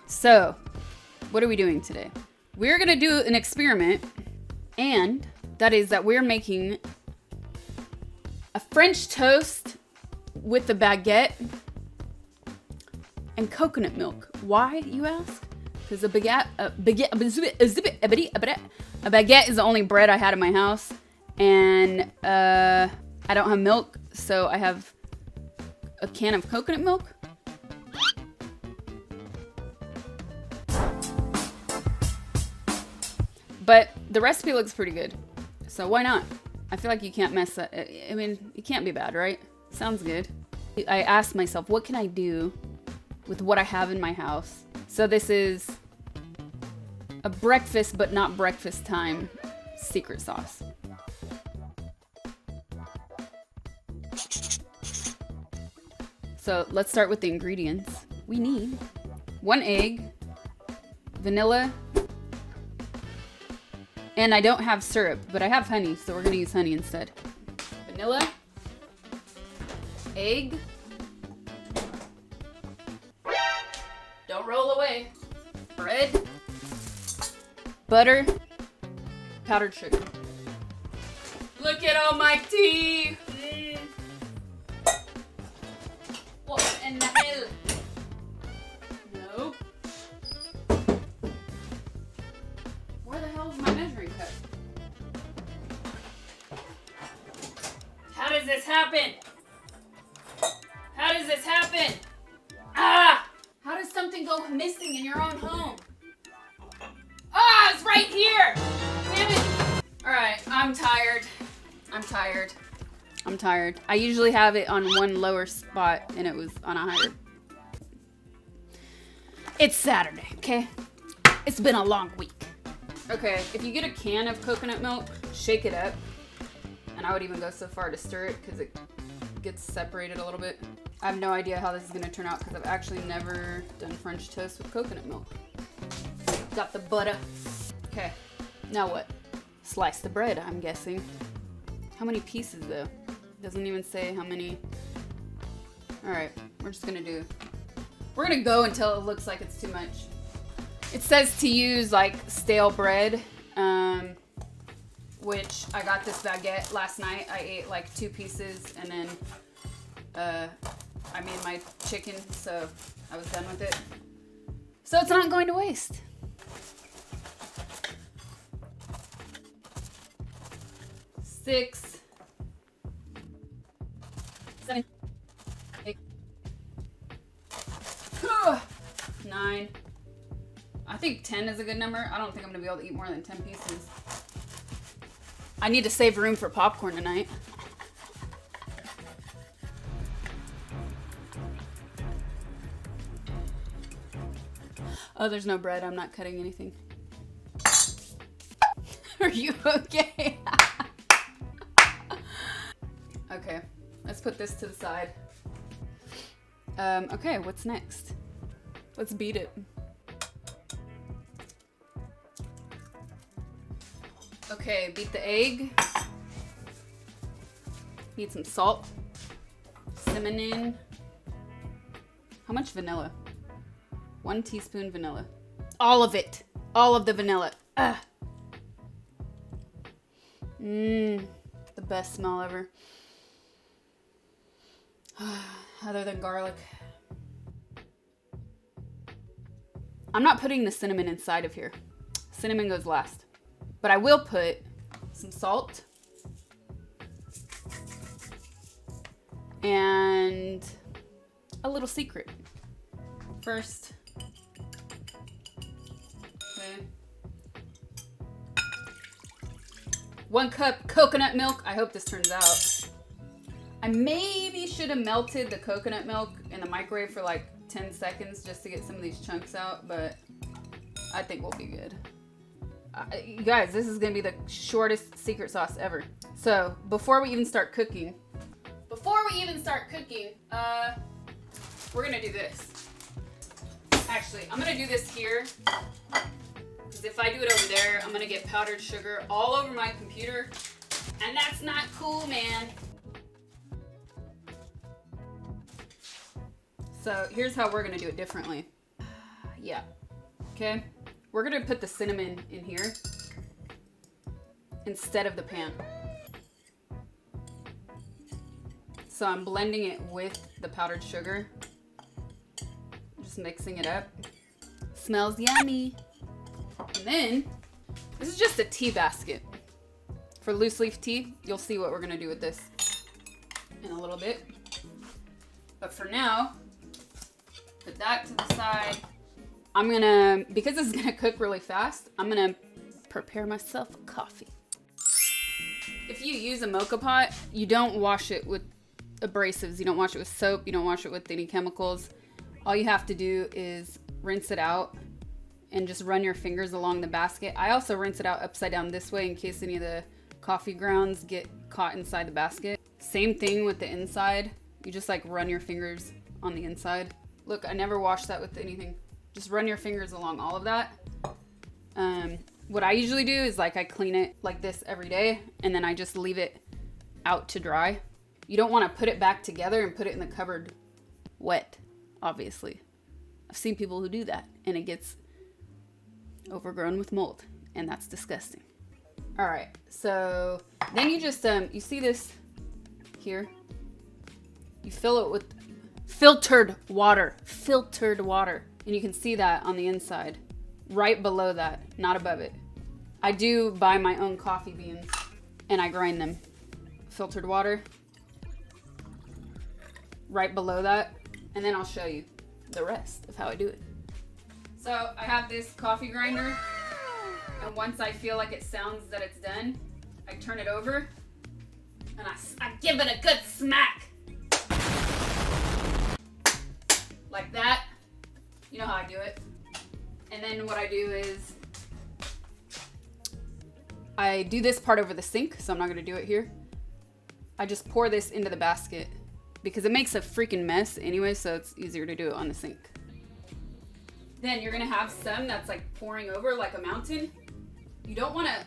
So, what are we doing today? We're gonna do an experiment, and that is that we're making a French toast with a baguette and coconut milk. Why, you ask? Because a baguette is the only bread I had in my house, and I don't have milk, so I have a can of coconut milk. But the recipe looks pretty good, so why not? I feel like you can't mess that. I mean, it can't be bad, right? Sounds good. I asked myself, what can I do with what I have in my house? So this is a breakfast, but not breakfast time, secret sauce. So let's start with the ingredients. We need 1 egg, vanilla, and I don't have syrup, but I have honey, so we're gonna use honey instead. Vanilla, egg, don't roll away, bread, butter, powdered sugar. Look at all my tea! What in the hell? No. Where the hell is my measuring cup? How does this happen? How does this happen? Ah! How does something go missing in your own home? Ah, it's right here! Damn it! Alright, I'm tired. I usually have it on one lower spot, and it was on a higher. It's Saturday, okay? It's been a long week. Okay, if you get a can of coconut milk, shake it up. And I would even go so far to stir it because it gets separated a little bit. I have no idea how this is gonna turn out because I've actually never done French toast with coconut milk. Got the butter. Okay, now what? Slice the bread, I'm guessing. How many pieces though? Doesn't even say how many. All right, we're gonna go until it looks like it's too much. It says to use like stale bread, which I got this baguette last night. I ate like 2 pieces and then I made my chicken, so I was done with it. So it's not going to waste. Six, 7, 8, 9. I think 10 is a good number. I don't think I'm gonna be able to eat more than 10 pieces. I need to save room for popcorn tonight. Oh, there's no bread. I'm not cutting anything. Are you okay? Okay, let's put this to the side. Okay, what's next? Let's beat it. Okay, beat the egg. Need some salt, cinnamon. How much vanilla? 1 teaspoon vanilla. All of it. All of the vanilla. The best smell ever. Other than garlic. I'm not putting the cinnamon inside of here. Cinnamon goes last. But I will put some salt and a little secret. First, okay. 1 cup coconut milk. I hope this turns out. I maybe should have melted the coconut milk in the microwave for like 10 seconds just to get some of these chunks out, but I think we'll be good. You guys, this is gonna be the shortest secret sauce ever. So before we even start cooking, we're gonna do this. Actually, I'm gonna do this here, because if I do it over there, I'm gonna get powdered sugar all over my computer, and that's not cool, man. So here's how we're gonna do it differently. Yeah. Okay. We're gonna put the cinnamon in here instead of the pan. So I'm blending it with the powdered sugar. Just mixing it up. Smells yummy. And then, this is just a tea basket. For loose leaf tea, you'll see what we're gonna do with this in a little bit. But for now, put that to the side. I'm gonna, because this is gonna cook really fast, I'm gonna prepare myself a coffee. If you use a mocha pot, you don't wash it with abrasives. You don't wash it with soap. You don't wash it with any chemicals. All you have to do is rinse it out and just run your fingers along the basket. I also rinse it out upside down this way in case any of the coffee grounds get caught inside the basket. Same thing with the inside. You just like run your fingers on the inside. Look, I never wash that with anything. Just run your fingers along all of that. What I usually do is like I clean it like this every day and then I just leave it out to dry. You don't want to put it back together and put it in the cupboard wet, obviously. I've seen people who do that and it gets overgrown with mold and that's disgusting. All right, so then you just, you see this here? You fill it with filtered water. And you can see that on the inside, right below that, not above it. I do buy my own coffee beans and I grind them. Filtered water, right below that. And then I'll show you the rest of how I do it. So I have this coffee grinder. And once I feel like it sounds that it's done, I turn it over and I give it a good smack. Like that. You know how I do it. And then what I do is I do this part over the sink, so I'm not gonna do it here. I just pour this into the basket because it makes a freaking mess anyway, so it's easier to do it on the sink. Then you're gonna have some that's like pouring over like a mountain. You don't wanna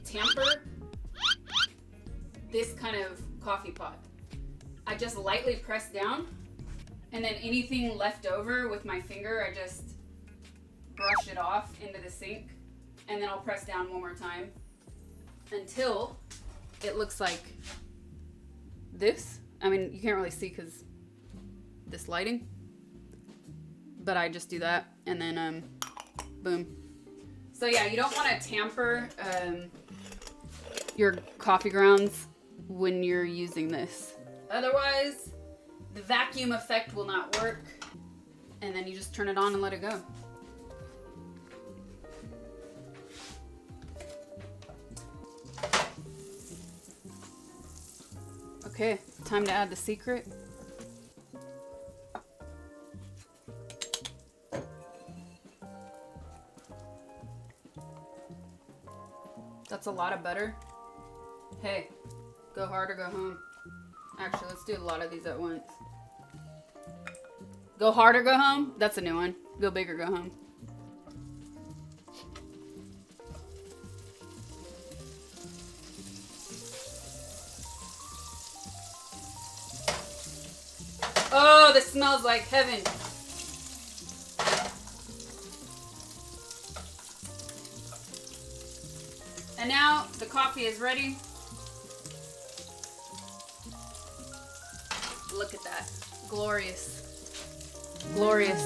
tamper this kind of coffee pot. I just lightly press down and then anything left over with my finger, I just brush it off into the sink and then I'll press down one more time until it looks like this. I mean, you can't really see because this lighting, but I just do that and then boom. So yeah, you don't want to tamper your coffee grounds when you're using this. Otherwise, the vacuum effect will not work. And then you just turn it on and let it go. Okay, time to add the secret. That's a lot of butter. Hey, go hard or go home. Actually, let's do a lot of these at once. Go hard or go home? That's a new one. Go big or go home. Oh, this smells like heaven. And now the coffee is ready. Look at that. Glorious. Glorious.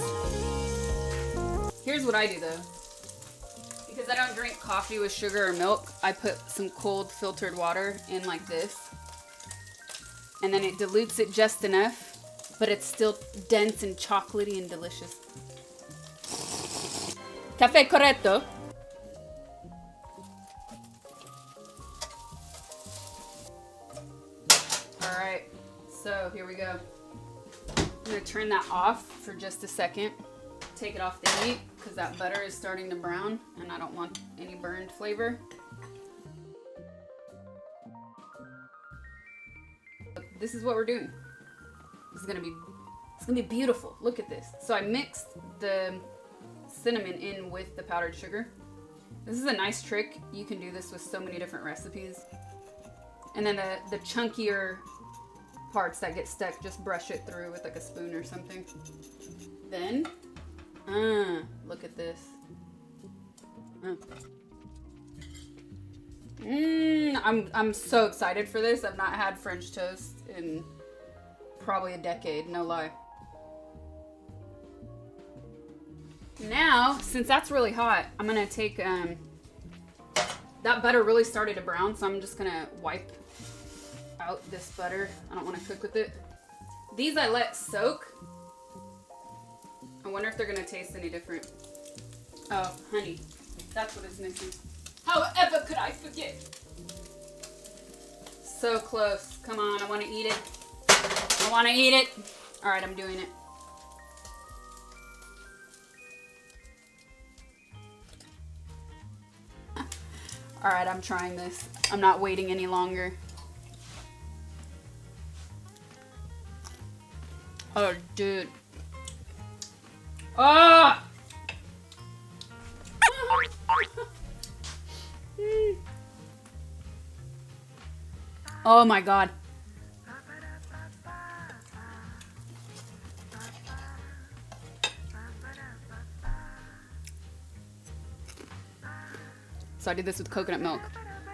Here's what I do though. Because I don't drink coffee with sugar or milk, I put some cold filtered water in like this. And then it dilutes it just enough, but it's still dense and chocolatey and delicious. Caffè corretto? Alright, so here we go. I'm gonna turn that off for just a second. Take it off the heat because that butter is starting to brown and I don't want any burned flavor. This is what we're doing. This is it's gonna be beautiful. Look at this. So I mixed the cinnamon in with the powdered sugar. This is a nice trick. You can do this with so many different recipes. And then the chunkier parts that get stuck, just brush it through with like a spoon or something. Then Look at this. I'm so excited for this. I've not had French toast in probably a decade, no lie. Now, since that's really hot, I'm gonna take, that butter really started to brown, so I'm just gonna wipe out this butter. I don't wanna cook with it. These I let soak. I wonder if they're gonna taste any different. Oh, honey, that's what is missing. However could I forget? So close. Come on, I wanna eat it. I wanna eat it. All right, I'm doing it. All right, I'm trying this. I'm not waiting any longer. Oh, dude. Ah! Oh my God. So I did this with coconut milk,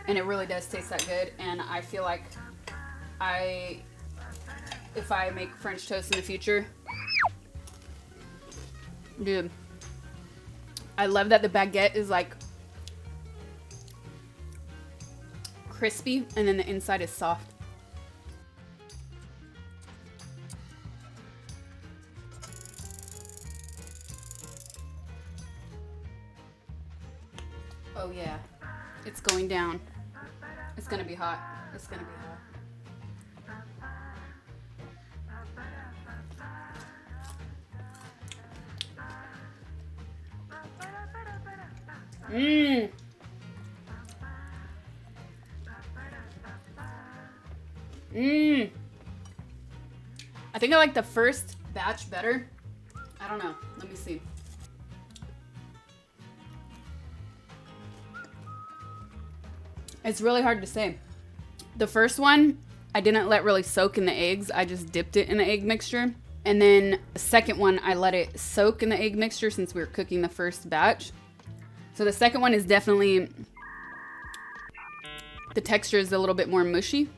and it really does taste that good. And I feel like if I make French toast in the future, dude, I love that the baguette is like crispy and then the inside is soft. Oh yeah, it's going down. It's gonna be hot. It's gonna be hot. I think I like the first batch better. I don't know. Let me see. It's really hard to say. The first one, I didn't let really soak in the eggs. I just dipped it in the egg mixture. And then the second one, I let it soak in the egg mixture since we were cooking the first batch. So the second one is definitely, the texture is a little bit more mushy.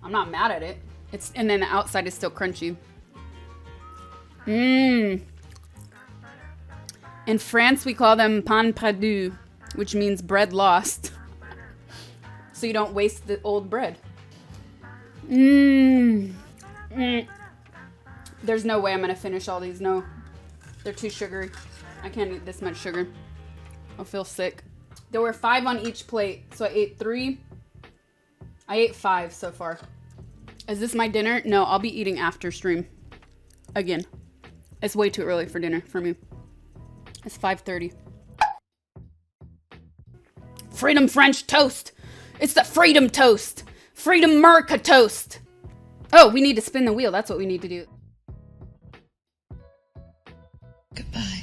I'm not mad at it. And then the outside is still crunchy. In France, we call them pain perdu, which means bread lost. So you don't waste the old bread. There's no way I'm gonna finish all these. No, they're too sugary. I can't eat this much sugar. I'll feel sick. There were 5 on each plate, so I ate 3. I ate 5 so far. Is this my dinner? No, I'll be eating after stream. Again, it's way too early for dinner for me. It's 5:30. Freedom French toast. It's the freedom toast. 𝗵𝗲𝗿𝗲 toast. Oh, we need to spin the wheel. That's what we need to do. Goodbye.